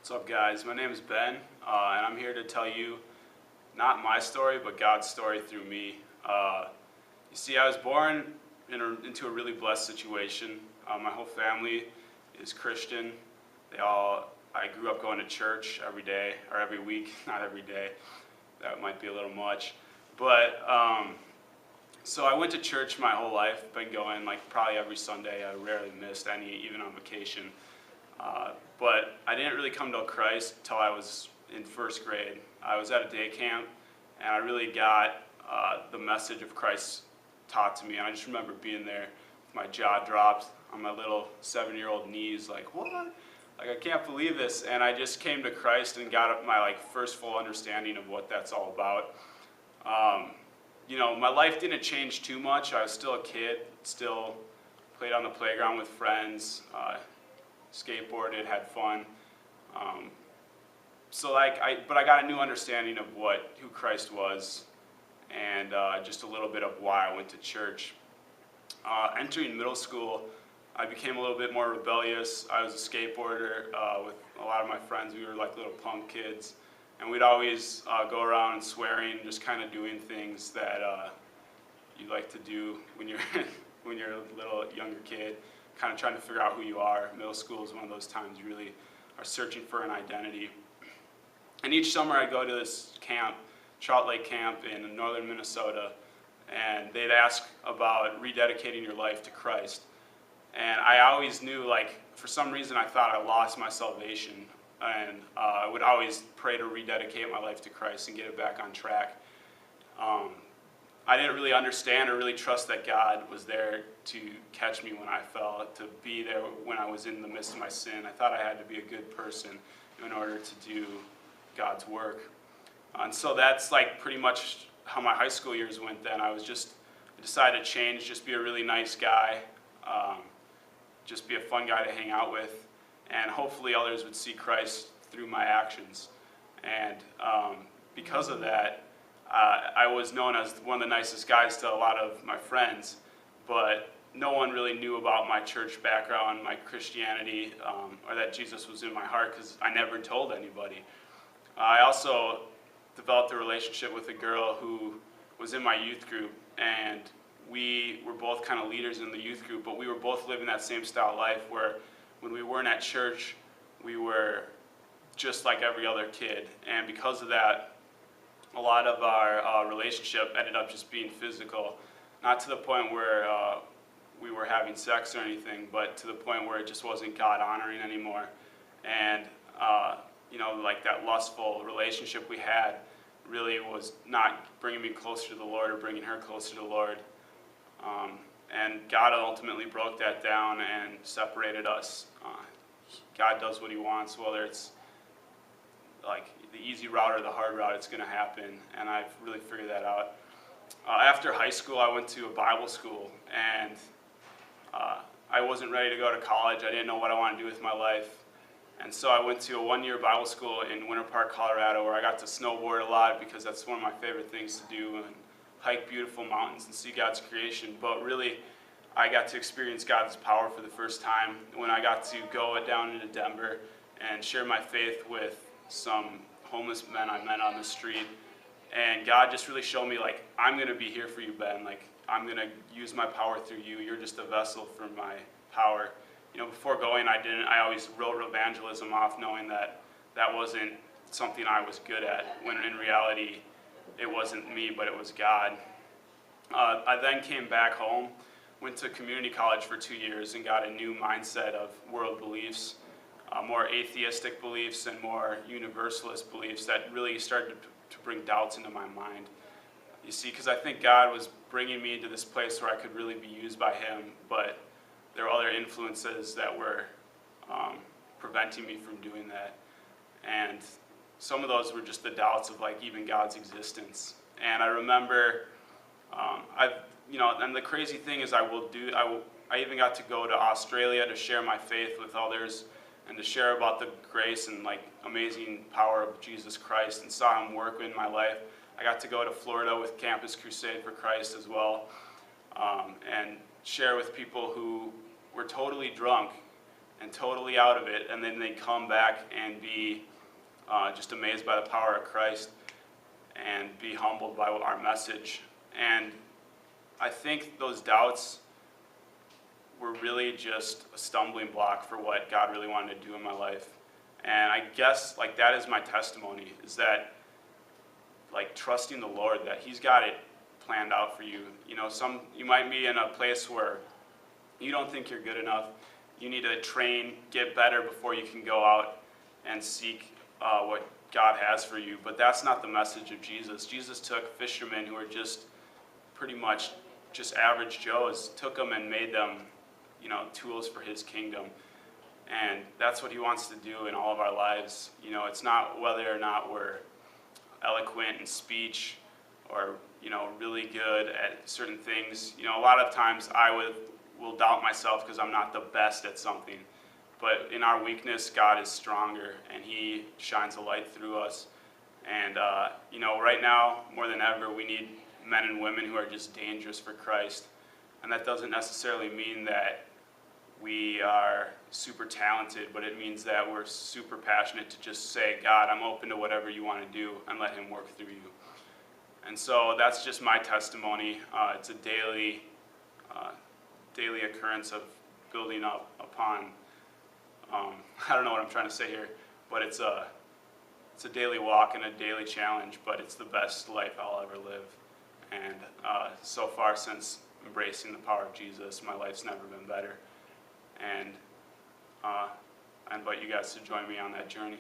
What's up, guys? My name is Ben, and I'm here to tell you not my story, but God's story through me. You see, I was born into a really blessed situation. My whole family is Christian. I grew up going to church every day, or every week, not every day. That might be a little much. But, so I went to church my whole life, been going like probably every Sunday. I rarely missed any, even on vacation. But I didn't really come to Christ until I was in first grade. I was at a day camp, and I really got the message of Christ taught to me. And I just remember being there, with my jaw dropped on my little 7-year-old knees, like, what? Like, I can't believe this. And I just came to Christ and got my first full understanding of what that's all about. My life didn't change too much. I was still a kid, still played on the playground with friends, skateboarded, had fun. But I got a new understanding of who Christ was, and just a little bit of why I went to church. Entering middle school, I became a little bit more rebellious. I was a skateboarder with a lot of my friends. We were like little punk kids, and we'd always go around swearing, just kind of doing things that you like to do when you're when you're a little younger kid, kind of trying to figure out who you are. Middle school is one of those times you really are searching for an identity. And each summer I'd go to this camp, Trout Lake Camp in northern Minnesota, and they'd ask about rededicating your life to Christ. And I always knew, for some reason I thought I lost my salvation, and I would always pray to rededicate my life to Christ and get it back on track. I didn't really understand or really trust that God was there to catch me when I fell, to be there when I was in the midst of my sin. I thought I had to be a good person in order to do God's work. And so that's pretty much how my high school years went then. I decided to change, just be a really nice guy, just be a fun guy to hang out with, and hopefully others would see Christ through my actions. And because of that, I was known as one of the nicest guys to a lot of my friends, but no one really knew about my church background, my Christianity, or that Jesus was in my heart, because I never told anybody. I also developed a relationship with a girl who was in my youth group, and we were both kind of leaders in the youth group, but we were both living that same style of life where when we weren't at church, we were just like every other kid. And because of that, a lot of our relationship ended up just being physical, not to the point where we were having sex or anything, but to the point where it just wasn't God-honoring anymore. And that lustful relationship we had really was not bringing me closer to the Lord or bringing her closer to the Lord. And God ultimately broke that down and separated us. God does what he wants, whether it's the easy route or the hard route, it's going to happen, and I've really figured that out. After high school, I went to a Bible school, and I wasn't ready to go to college. I didn't know what I wanted to do with my life, and so I went to a one-year Bible school in Winter Park, Colorado, where I got to snowboard a lot because that's one of my favorite things to do, and hike beautiful mountains and see God's creation. But really, I got to experience God's power for the first time when I got to go down into Denver and share my faith with some homeless men I met on the street. And God just really showed me, I'm going to be here for you, Ben. I'm going to use my power through you. You're just a vessel for my power. Before going, I always wrote evangelism off, knowing that that wasn't something I was good at, when in reality, it wasn't me, but it was God. I then came back home, went to community college for 2 years, and got a new mindset of world beliefs, more atheistic beliefs and more universalist beliefs that really started to bring doubts into my mind. You see, because I think God was bringing me into this place where I could really be used by him, but there were other influences that were preventing me from doing that. And some of those were just the doubts of even God's existence. And I remember, and the crazy thing is I even got to go to Australia to share my faith with others and to share about the grace and amazing power of Jesus Christ, and saw him work in my life. I got to go to Florida with Campus Crusade for Christ as well, and share with people who were totally drunk and totally out of it, and then they come back and be just amazed by the power of Christ and be humbled by our message. And I think those doubts were really just a stumbling block for what God really wanted to do in my life. And I guess like that is my testimony, is that like trusting the Lord, that He's got it planned out for you. You know, you might be in a place where you don't think you're good enough. You need to train, get better before you can go out and seek what God has for you. But that's not the message of Jesus. Jesus took fishermen who were just pretty much just average Joes, took them and made them, you know, tools for His kingdom. And that's what He wants to do in all of our lives. You know, it's not whether or not we're eloquent in speech or, you know, really good at certain things. You know, a lot of times I will doubt myself because I'm not the best at something. But in our weakness, God is stronger, and He shines a light through us. And, you know, right now, more than ever, we need men and women who are just dangerous for Christ. And that doesn't necessarily mean that we are super talented, but it means that we're super passionate to just say, God, I'm open to whatever you want to do, and let Him work through you. And so that's just my testimony. It's a daily occurrence of building up upon, I don't know what I'm trying to say here, but it's a daily walk and a daily challenge, but it's the best life I'll ever live. And so far, since embracing the power of Jesus, my life's never been better. And I invite you guys to join me on that journey.